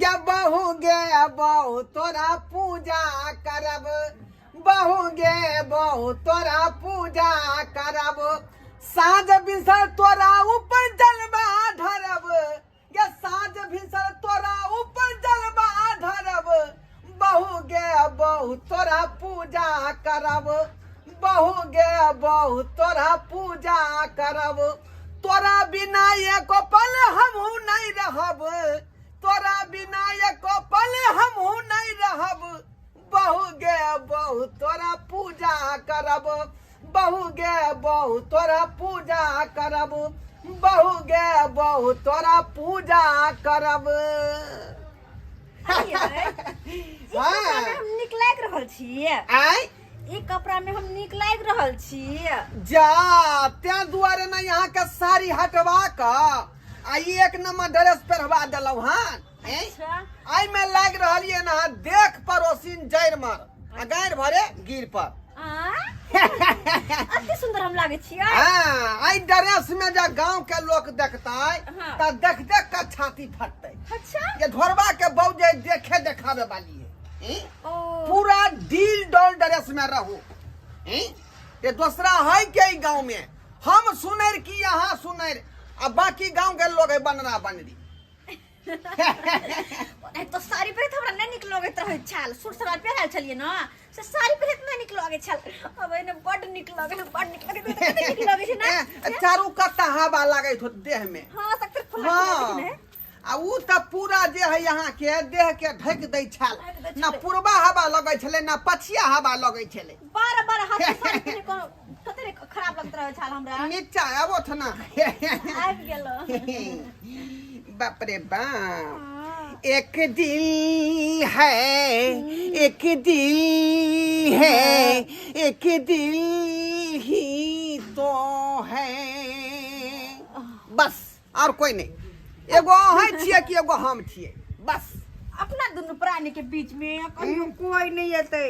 या बहू गे बहू तोरा पूजा करब बहू गे बहू तोरा पूजा करब साँझ बिसर तोरा ऊपर जलवा धरब ये साँझ बिसर तोरा ऊपर जलवा धरब बहू गे बहू तोरा पूजा करब बहू गे बहू तोरा पूजा करब तोरा बिना एक पल हमहू नहीं रहब तोरा बिना एक पल हमहू नहीं रहब बहू गे बहू तोरा पूजा करब बहू गे बहू तोरा पूजा करब बहू गे बहू तोरा पूजा करब हम नीक लागि रहल छियै आय ई कपड़ा में हम नीक लागि रहल छियै जा त्या दुआरे न यहाँ के साड़ी हटवा क आ एक नंबर ड्रेस पहनवा देलौ हन अच्छा आई में लाग रहल ये ना देख पड़ोसिन जैर मर आ गायर भरे गिर पर अति सुंदर हम लागे छियै हां आई ड्रेस में जा गांव के लोग देखताई त देख देख के छाती फटतै अच्छा ये घोरबा के बौजे देखे देखावे वाली है पूरा डील डॉल ड्रेस में रहू ये दूसरा है के गांव में हम सुनर की यहाँ सुनर अब बाकी गांव के लोग है बनरा बनरी तो साड़ी पहने हमरा नहीं निक लगत रहे छाल सूट सलवार पहनल छलिए ना से साड़ी पहने नहीं निक लगे छल अब एने बड निक लगे छै ना चारू कत्ता हवा लागे तो देह में हां तक फुला हां आ उ त पूरा जे है यहाँ के देह के ढक दै छल ना पूर्वा हवा लगे छले ना पछिया हवा लगे छले बार बार हाथ साड़ी पहने कोनो कते खराब लगत रहे छल हमरा नीचा आबो त ना आबि गेलो बाप रे बाप एक दिल है एक दिल है एक दिल ही तो है बस और कोई नहीं एगो है छिए कि एगो हम छिए बस अपना दोनों प्राणी के बीच में कोई नहीं एते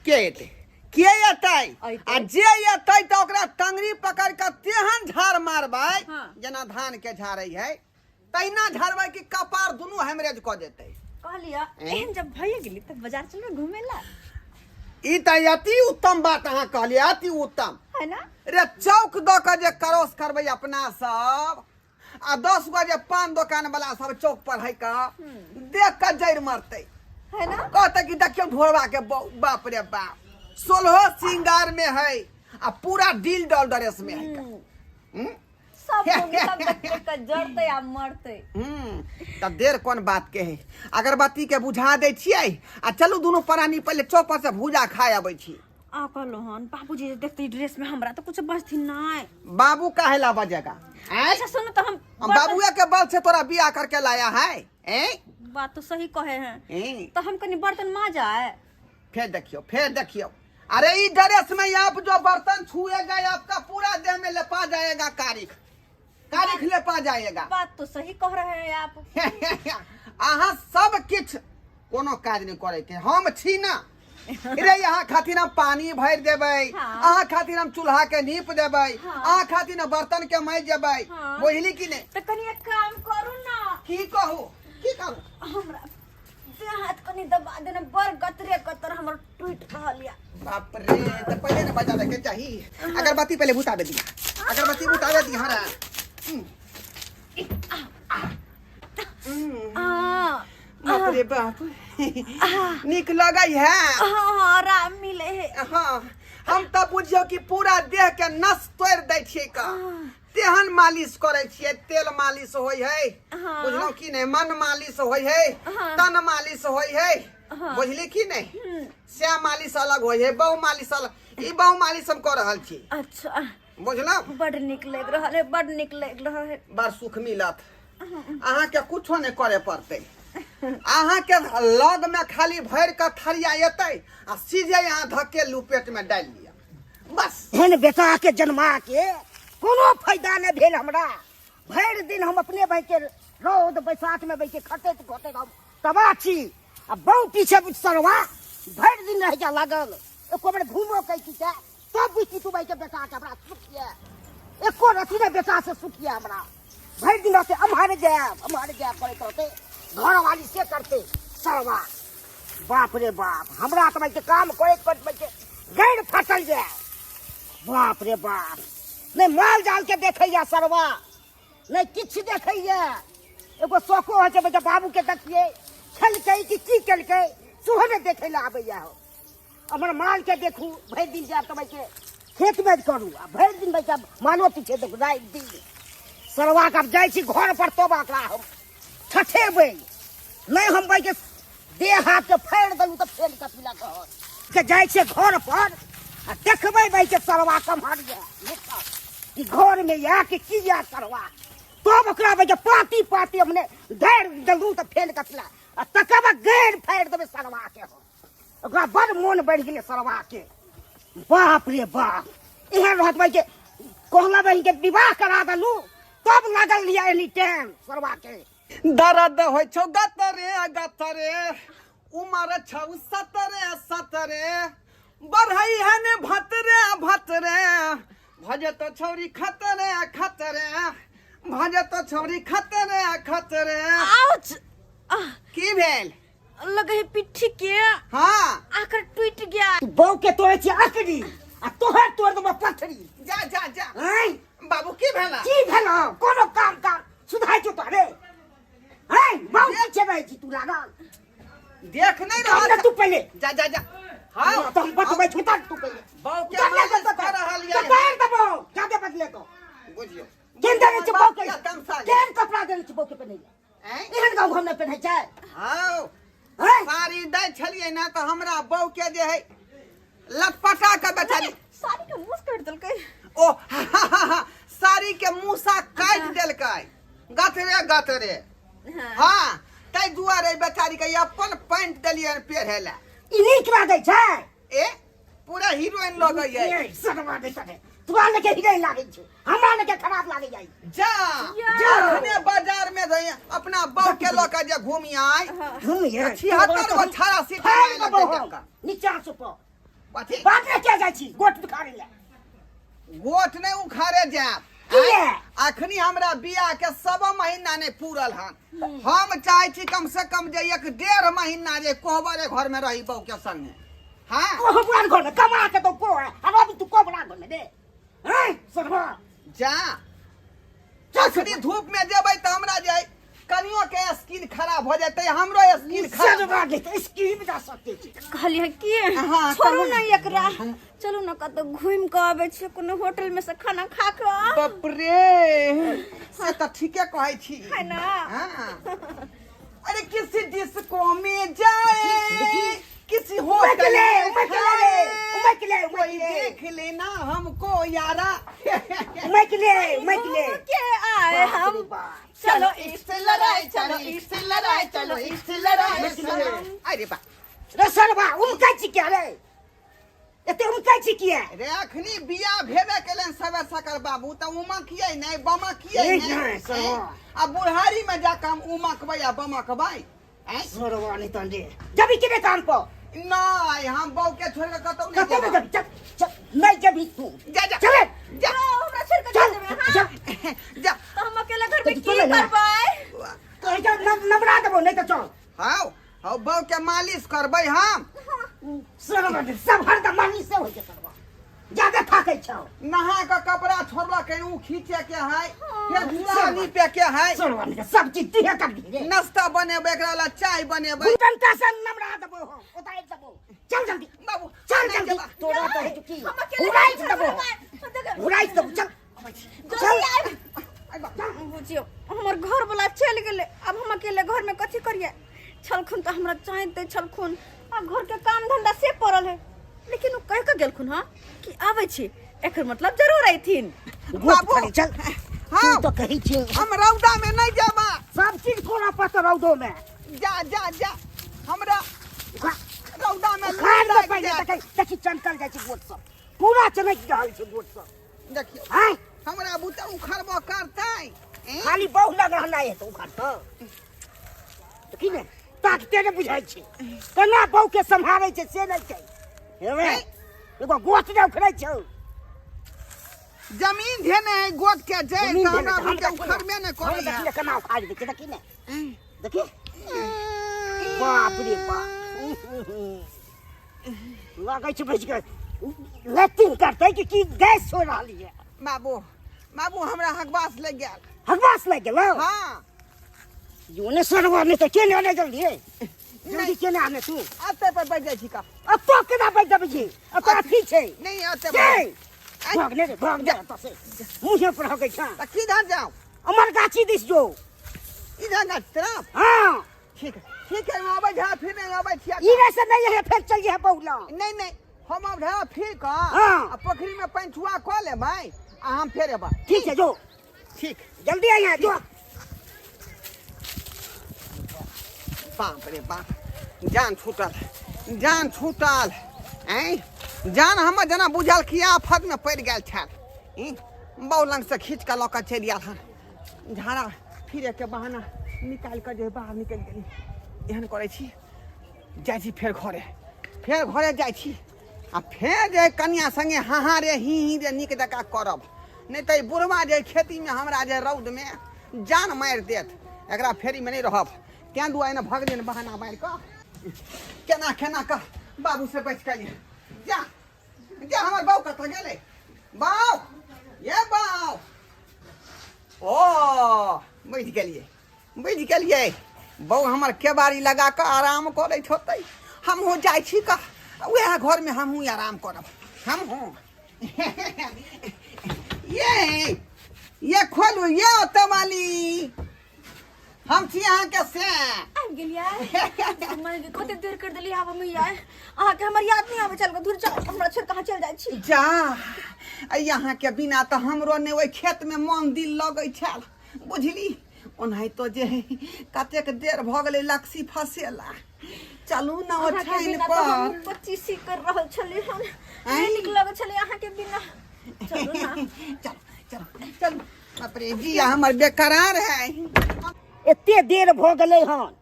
के एते के एतै आ जे एतै त ओकरा टंगरी पकड़ के तेहन झाड़ मारबै जना धान के झाड़ै है तैना झाड़बै कि कपार दुनू हेमरेज क देतै कहलिया एहन जब भइए गेली त बाजार चलबे घुमेला ई त अति उत्तम बात अहाँ कहलिए अति उत्तम है ना रे चौक द के जे क्रॉस करबै अपना सब आ 10 गो जे पान दुकान वाला सब चौक पर है का देख के जैर मरतै है ना कहते कि देखियो ढोरवा के बाप रे बाप 16 सिंगार में है आ पूरा डील डॉल ड्रेस में है सब लोग देख के जरते आ मरते त देर कोन बात के है अगरबत्ती के बुझा दे छियै आ चलू दोनों प्राणी पहले चौक पर से भूजा खाए आबै छी आ कहलो हन बाबूजी देखते ड्रेस में हमरा तो कुछ बचती नहीं बाबू काहे ला बजेगा अच्छा सुनो तो हम बाबूया के बल से तोरा बियाह करके लाया है बात तो सही कहे हैं तो हम कनी बर्तन माजा है फिर देखियो अरे ई ड्रेस में आप जो बर्तन छुएगा आपका पूरा देह में लेपा जाएगा कारिख लेपा जाएगा बात तो सही कह रहे हैं आप अहाँ सब किछ कोनो काज नहीं करे के हम छी ना रे यहाँ खातिर हम पानी भर देबै अहाँ खातिर हम चूल्हा के नीप देबै अहाँ खातिर हम बर्तन के माज देबै बुझली कि नहीं तो कनी एक काम करू ना की करू हमरा से हाथ कनी दबा देना बर गतरे कतर हमर टूट रहलिया बाप रे तो पहले ना बजा दे के चाहिए अगरबत्ती पहले बुता दे दिया अगरबत्ती बुता दे दिया हरा बाप रे बाप निक लगई है आराम मिले है हाँ हम तो बुझियो कि पूरा देह के नस तोड़ दै छियै का तेहन मालिश करे छियै तेल मालिश होय है बुझलो कि नहीं मन मालिश होय है तन मालिश होय है बुझली कि नहीं श्याम मालिश अलग होय है बहु मालिश अलग ई बहु मालिश हम कर रहल छी अच्छा बुझलो बड़ निक लग रहल है बड़ निक लग रहल है बड़ सुख मिलत अहाँ के कुछो नहीं करे पड़ते अहाँ के लग में खाली भर के थरिया एतै आ सीधे यहाँ धक्के लुपेट में डाल लिया बस हेन बेटा के जन्मा के कोनो फायदा नहीं भेल हमरा भर दिन हम अपने भाई के रोद बैसाख में बैठे खटैत खटैत हम तबाह छी आ बहु पीछे सरवा भर दिन रह जा लागल एको बेर घूमो कह की सब बुझी तू भाई के बेटा के हमरा सुखिए एको रति ने बेटा से सुखिए हमरा भर दिन से अम्हार जाए करते घर वाली से करते सरवा। बाप रे बाप, हमरा तो भाई के काम करे भाई के गैर फटल जाए। बाप रे बाप, नहीं माल जाल के देखैया सरवा, नहीं किछ देखैया। एगो शौको है बेटा बाबू के देखिए खेलकै कि केलकै सुहे में देखे ला आबैया हो। हमर माल के देखू भरि दिन जाब तो भाई के खेत में करू आ भरि दिन भाई मालो पीछे देखू रात दिन। सरवा के जाइ छी घर पर तो बाकरा हम ठठेबै नहीं, हम भाई के देह हाथ के फाड़ देलू तो फेल के पिला के जाइ छै घर पर आ देखबै भाई के सरवा कमहर ये घर में या कि या सरवा तब ओकरा भाई के पाती पाती हमने धैर देलू तो फेल के पिला आ तकबा गैर फाड़ देबै सरवा के हम। ओकरा बड़ मोन बढ़ गेलै सरवा के। बाप रे बाप, एहन रहत भाई के कहला बहन के विवाह करा देलू तब लागल लिया एनी टाइम सरवा के। दर्द होइ छौ गतरे गतरे, उमर छौ सतरे सतरे, बढ़ई है ने भतरे भतरे, भजे तो छौरी खतरे खतरे, भजे तो छौरी खतरे खतरे। आउच की भेल? लगे पिट्ठी के हाँ आकर टूट गया। बहू के तोड़े छी आकड़ी आ तोहर तोड़ देबो पथरी। जा जा जा। हैं बाबू की भेला? की भेलो? कोनो काम कर सुधार छौ तोरे? हैं बहू पीछे रह छी तू लागल देख नहीं काम रहा तू पहले जा जा जा। हाँ तो हम बतबै छुटा तू पहले बाऊ के कर ले मालिश तो कर रहल तो ये। पैर दबो जादे बदले तो बुझियो केन देने छी बहू के क्या तमसा गया? केन कपड़ा देने छी बहू के पहने हैं? एहन गाँव घर में पहने छै। हाँ हैं साड़ी दै छलिए ना तो हमरा बहू के जे है लटपटा के बेचारी साड़ी के मुंह काट देलकै। ओ साड़ी के मूसा काट देलकै गतरे गतरे। हाँ तै दुआरे बेचारी के अपन पैंट देलिए पहिरे ला। ई नीक लागे छै ए पूरा हीरोइन लगे है। ए सरवा दे सके तोरा लगे हीरोइन लागे छै, हमरा लगे खराब लागे जाई। जा जा। अपने बाजार में रही अपना बहू के लोग जे घूमी आए घूम ये 76 गो छाड़ा सीट फाड़ में देबो लगे हम जका। नीचा से पो कथी? बात ले के जाइ छी गोट बिखारे ले गोट नहीं उखाड़े जाब। किए? अखनी हमरा बियाह के 7 महीना नहीं पूरल हन। हम चाहे छी कम से कम जे 1.5 महीना जे कोहबरे घर में रही बहू के संग। हाँ ओ बुआन घर में कमा के तो को है अब अभी तू को बना घर में दे हैं सरवा जा अखनी धूप में जेबै तो हमरा जे कनियो के स्किन खराब हो जाते हमरो स्किन खराब। सरवा दे तो स्कीम जा सकते छी। कहली है कि हाँ, छोड़ू कहू। ना एकरा, चलू ना कतौ घूम के आबै छी कोनो होटल में से खाना खा के बाप रे से तो ठीके कहै छी है ना। हाँ। अरे किसी डिस्को में जाए किसी होटल में उमकले कोई देख लेना हमको यारा। उमकले के आए हम, चलो इससे लड़ाई, चलो इससे लड़ाई, चलो इससे लड़ाई। अरे बा रे सरवा उमकै छी क्या रे एते उमकै छी किया रे अखनी बियाह भेबे केलन सबे सकर बाबू त उमकियै नहीं बमकियै नहीं, नहीं सरवा। आ बुढ़ारी में जाके हम उमकबै आ बमकबै। सरवा नहीं तंदे जब किने काम को नहीं हम बहू के छोड़ के कतौ नहीं कतो जेबै। जब चल नहीं जब तू जा जा चले जा हमरा छोड़ के चल जा देबै। हाँ जा तो हम अकेले घर में तो की चले ना। करबै? तो जा नबरा देबो नहीं तो चल हाउ हाउ बहू के मालिश करबै हम। सरवा दे सब हरदम मानी से हो के सरवा ज्यादा थाकै छौ नहा के कपड़ा छोड़ला के ऊ खींचे के है फिर दुआनी पे के है सरवा ने सब चीज दिया कर दी रे नाश्ता बनेबै एकरा ला चाय बनेबै। गुटन का सन नबरा देबो हम उतार देबो चल जल्दी बाबू चल नहीं जल्दी जेबा। तोरा तो है की हम अकेले उड़ाई घर देबो में उड़ाई देबो चल जल्दी आइब। बुझियो हमर घर वाला चल गेले, अब हम अकेले घर में कथी करिए? छलखुन तो हमरा चाहते छलखुन आ घर के काम धंधा से पड़ल है, लेकिन वो कह के गेलखुन हां कि आबै छी, एकर मतलब जरूर आइथिन। बाबू चल हाँ तू तो कही छी हम रौदा में नहीं जेबा। सब चीज कोना पत रौदो में जा जा जा हमरा रौदा में खान नहीं में पहले जाए। देखी चमकल जाइ छै गोट सब पूरा चमक रहल छै गोट सब देखियो हैं हमरा बुता उखड़बो करतै। खाली बहु लग रहला है तो उखाड़ तो की ने ताकते ने बुझाई छै केना बहु के संभालै छै से नहीं छै हेवे एगो गोट ने उखड़ै छै जमीन धेने है गोट के जय जमीन तो देने हमरा तो हम बुता उखड़बे नहीं देखी करैया। केना उखाड़ दै छै देखी ने देखी बाप रे बाप लगे छै बैठ के लैट्रिन करते कि गैस हो रही है। बाबू बाबू हमरा हकबास लग गेल। हकबास लग गेल हाँ योने सरवा ने तो केने आने जल्दी जल्दी केने आने तू अते पर बैठ जाइ छी का। अब तो केना बैठ जाबे छी अब तो ठीक छै नहीं अते भाग जा तो से मुझे पर हो गई छ त किधर जाऊं। अमर गाछी दिस जो इधर का तरफ। हां ठीक है मैं आबै झा फिर नहीं आबै छिया। इने से नहीं है फिर चल जे बहुला नहीं हम अब झा फिर का हाँ। आ पोखरी में पानी छुआ खो ले भाई आ हम फेर एबा। ठीक है जो ठीक जल्दी आ यहाँ जो बाप रे बाप जान छूटल ऐ जान हम जना बुझल कि आफत में पड़ गेल छल बहु लंग से खींच के लऽ के चलि आयल हन झाड़ा फिरे के बहाना निकाल के जे बाहर निकल गेली एहन करे छी जाइ छी फेर घरे जाइ छी आ फेर जे कन्या संगे हाँ रे ही रे नीक जकाँ करब नहीं तो बुढ़वा जे खेती में हमरा जे रौद में जान मारि देत एकरा फेरी में नहीं रहब तें दुआरे ने भगले बहाना मारि के केना कह बाबू से बच के जा हमर बाऊ कतऽ गेलै बाऊ ये बाऊ ओ बैठ गेलिए बाऊ हमर केबाड़ी लगा के आराम करैत होतै हमहूँ जाइ छी का वएह घर में हमहूँ आराम करब हमहूँ ये खोलू ये ओतऽ वाली हम छी अहाँ के से आबि गेलियै मैं कते देर कर देली आब मैं यार अहाँ के हमर याद नहीं आबै चल दूर चल हमरा छोड़ कहां चल जाइ छी जा यहाँ के बिना तो हमरो ने ओइ खेत में मन दिल लगै छल बुझली ओनाहि तो जे कतेक देर भ गेलै लक्सी फसेला चलू ना ओ छाइन पर 25 कर रहल छली हम नीक लगै छली अहाँ के बिना चलू ना चल बाप रे जी हमर बेकरार है एते देर भ गेलै हन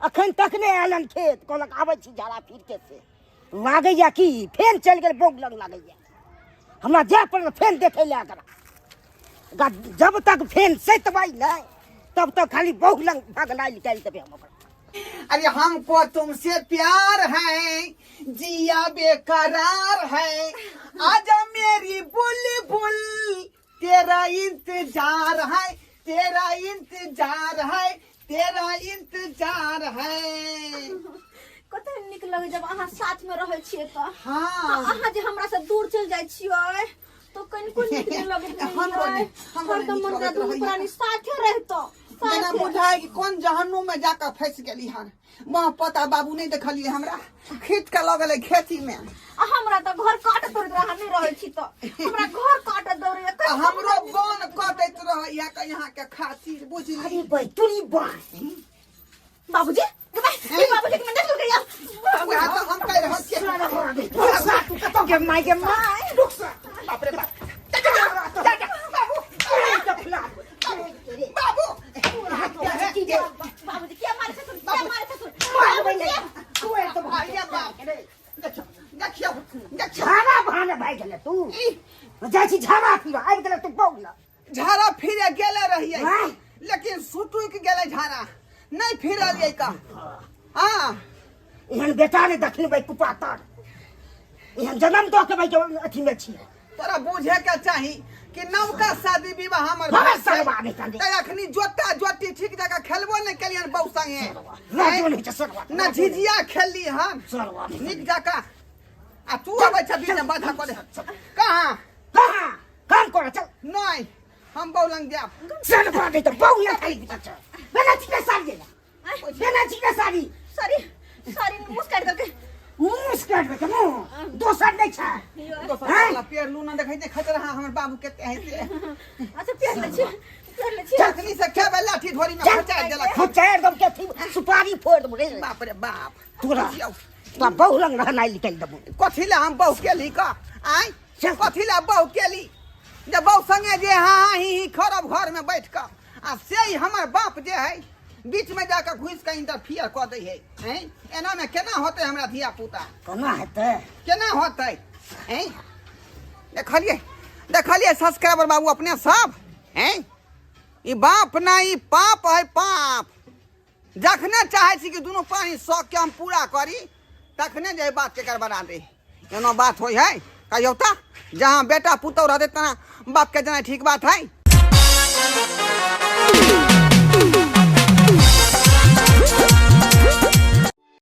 अखन तक नहीं आलन खेत कहलक आबै छी झाड़ा फिर के से लागैया कि फेन चल गेल बोग लग लागैया हमरा जाय पर फेन देखे ले करा जब तक फेन सतबाई नहीं तब तक खाली बोग लग भगनाई निकाल देबे हम ओकरा। अरे हमको तुमसे प्यार है जिया बेकरार है आजा मेरी बुलबुल तेरा इंतजार है तेरा इंतजार है कते नीक लगे जब अहाँ साथ में रहै छियै त हाँ अहाँ जे हमरा से दूर चल जाइ छियै तो कनिको नीक नहीं लगैत हमर तो मन का दुनू प्राणी साथे रहतो जेना बुझाय कि कौन जहन्नुम में जाकर फंस गेली हन वहाँ पता बाबू नहीं देखलिए हमरा खींच के लगल खेती में हमरा तो घर काट तोड़ रहा नहीं रहै छी तो हमरा घर काट दौड़े हमरो बन कटैत रहैया के यहाँ के खातिर बुझली। अरे भाई तुरी बात बाबूजी बाबूजी के मंदिर लग गया वहाँ तो हम कह रहे हैं तो के माई बाप रे बाप बाबू बाबूजी क्या मारे थे तू है तो भाई बाप रे देखियो झाड़ा भाने भाई गेले तू जाई झाड़ा फिर आबि गेले तू बोगला झाड़ा फिरे गेले रहिए हाँ। लेकिन सुटुक गेले झाड़ा नहीं फिरलिए का हाँ एहन बेटा ने दखिन भाई कुपातर एहन जन्म तो के भाई अथी में छी तोरा बुझे के चाही कि नवका शादी विवाह हमर हमें सरवा नहीं कर त अखनी जोटा जोटी ठीक जगह खेलबो नहीं केलियन बहु संगे राजो नहीं छ सरवा न झिझिया खेलली हम सरवा नीक जगह आ तू अबै छ बीच में बाधा करे कहां कहां काम कर चल नहीं हम बहु लंग जाब सरवा दे तो बोगला खाली बिता बेना छिके साड़ी बेना छिके साड़ी सॉरी मुस्काट करके मुस्काट में कमो दोसर नहीं छ दोसर वाला पेड़ लूना देखै दे खतरा हमर बाबू के है से अच्छा पेड़ ले छी चटनी से खेबे लाठी ढोरी में फचा देलक फचा एकदम के थी सुपारी फोड़ दे बाप रे बाप तोरा तो बहु रंग रहना निकल दबो कथी ले हम बहु केली का आई कथी ले बहु केली जब बहु संगे जे हाँ ही खरब घर में बैठ कर आ से ही हमर बाप जे है बीच में जाकर घुस के इंटरफियर कर दे है एना में केना होते हमरा धिया पुता केना हेतै केना होते हैं देखलिए सब्सक्राइबर बाबू अपने सब हैं ई बाप ना ई पाप है पाप जखने चाहे छी कि दोनों प्राणी शौक के हम पूरा करी तखने जे बात के बना दे एनो बात होई है कहियो त जहाँ बेटा पुतौ रहते तना बाप के जना ठीक बात है।